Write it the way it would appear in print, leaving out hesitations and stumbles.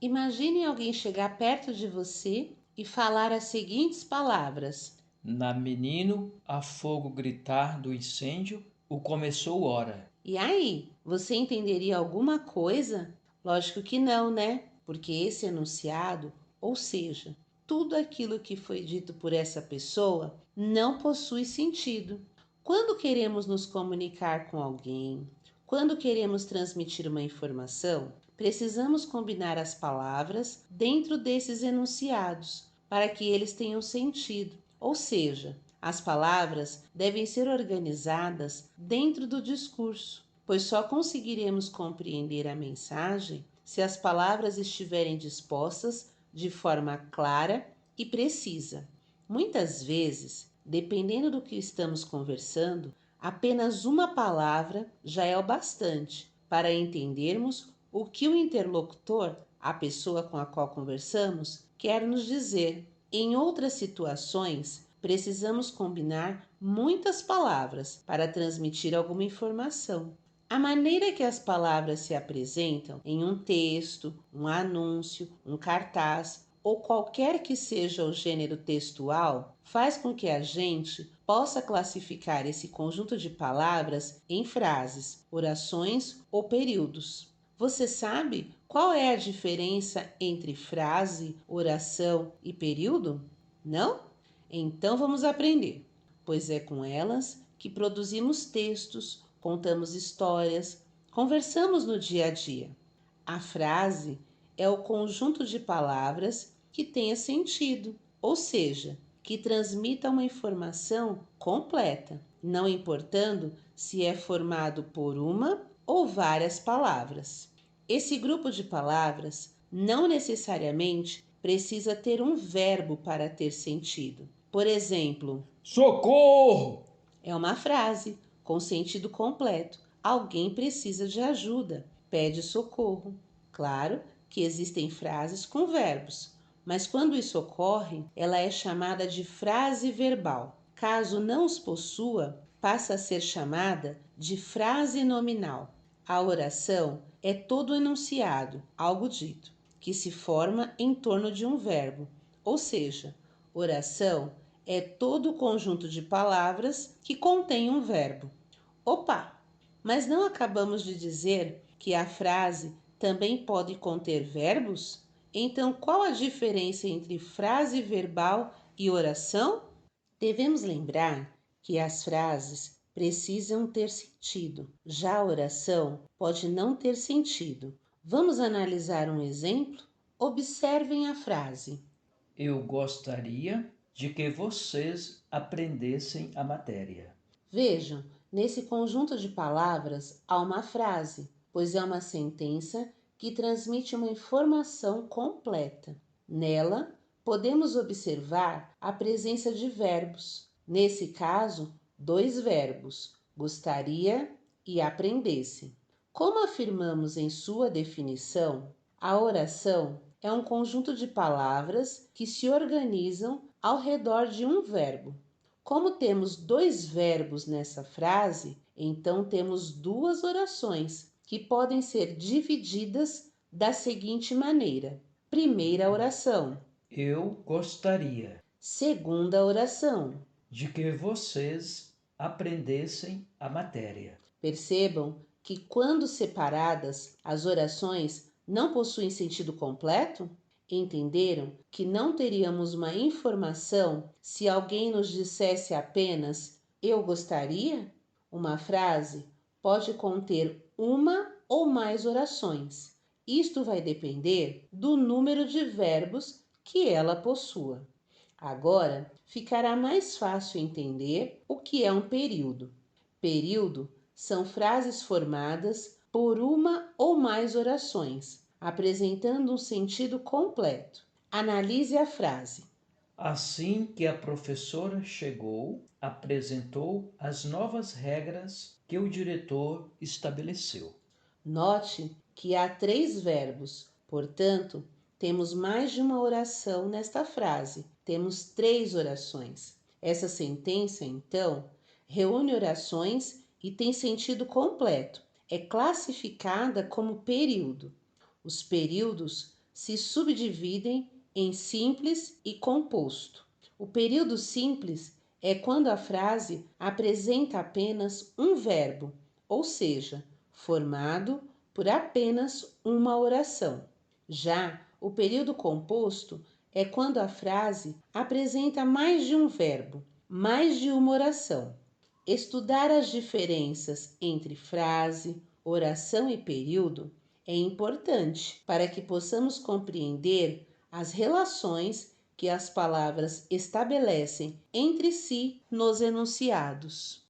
Imagine alguém chegar perto de você e falar as seguintes palavras: Na menino, a fogo gritar do incêndio, o começou ora. E aí, você entenderia alguma coisa? Lógico que não, né? Porque esse enunciado, ou seja, tudo aquilo que foi dito por essa pessoa, não possui sentido. Quando queremos nos comunicar com alguém, quando queremos transmitir uma informação, precisamos combinar as palavras dentro desses enunciados para que eles tenham sentido. Ou seja, as palavras devem ser organizadas dentro do discurso, pois só conseguiremos compreender a mensagem se as palavras estiverem dispostas de forma clara e precisa. Muitas vezes, dependendo do que estamos conversando, apenas uma palavra já é o bastante para entendermos o que o interlocutor, a pessoa com a qual conversamos, quer nos dizer. Em outras situações, precisamos combinar muitas palavras para transmitir alguma informação. A maneira que as palavras se apresentam em um texto, um anúncio, um cartaz ou qualquer que seja o gênero textual faz com que a gente possa classificar esse conjunto de palavras em frases, orações ou períodos. Você sabe qual é a diferença entre frase, oração e período? Não? Então vamos aprender, pois é com elas que produzimos textos, contamos histórias, conversamos no dia a dia. A frase é o conjunto de palavras que tenha sentido, ou seja, que transmita uma informação completa, não importando se é formado por uma ou várias palavras. Esse grupo de palavras não necessariamente precisa ter um verbo para ter sentido. Por exemplo, Socorro! é uma frase com sentido completo. Alguém precisa de ajuda, pede socorro. Claro que existem frases com verbos, mas quando isso ocorre, ela é chamada de frase verbal. Caso não os possua, passa a ser chamada de frase nominal. A oração é todo o enunciado, algo dito, que se forma em torno de um verbo, ou seja, oração é todo o conjunto de palavras que contém um verbo. Opa! Mas não acabamos de dizer que a frase também pode conter verbos? Então, qual a diferença entre frase verbal e oração? Devemos lembrar que as frases precisam ter sentido, já a oração pode não ter sentido. Vamos analisar um exemplo? Observem a frase. Eu gostaria de que vocês aprendessem a matéria. Vejam, nesse conjunto de palavras há uma frase, pois é uma sentença que transmite uma informação completa. Nela, podemos observar a presença de verbos. Nesse caso, dois verbos, gostaria e aprendesse. Como afirmamos em sua definição, a oração é um conjunto de palavras que se organizam ao redor de um verbo. Como temos dois verbos nessa frase, então temos duas orações que podem ser divididas da seguinte maneira: primeira oração, Eu gostaria segunda oração. de que vocês aprendessem a matéria. Percebam que, quando separadas, as orações não possuem sentido completo? Entenderam que não teríamos uma informação se alguém nos dissesse apenas eu gostaria? Uma frase pode conter uma ou mais orações. Isto vai depender do número de verbos que ela possua. Agora ficará mais fácil entender o que é um período. Período são frases formadas por uma ou mais orações, apresentando um sentido completo. Analise a frase. Assim que a professora chegou, apresentou as novas regras que o diretor estabeleceu. Note que há três verbos, portanto, temos mais de uma oração nesta frase. Temos três orações. Essa sentença, então, reúne orações e tem sentido completo. É classificada como período. Os períodos se subdividem em simples e composto. O período simples é quando a frase apresenta apenas um verbo, ou seja, formado por apenas uma oração. Já o período composto é quando a frase apresenta mais de um verbo, mais de uma oração. Estudar as diferenças entre frase, oração e período é importante para que possamos compreender as relações que as palavras estabelecem entre si nos enunciados.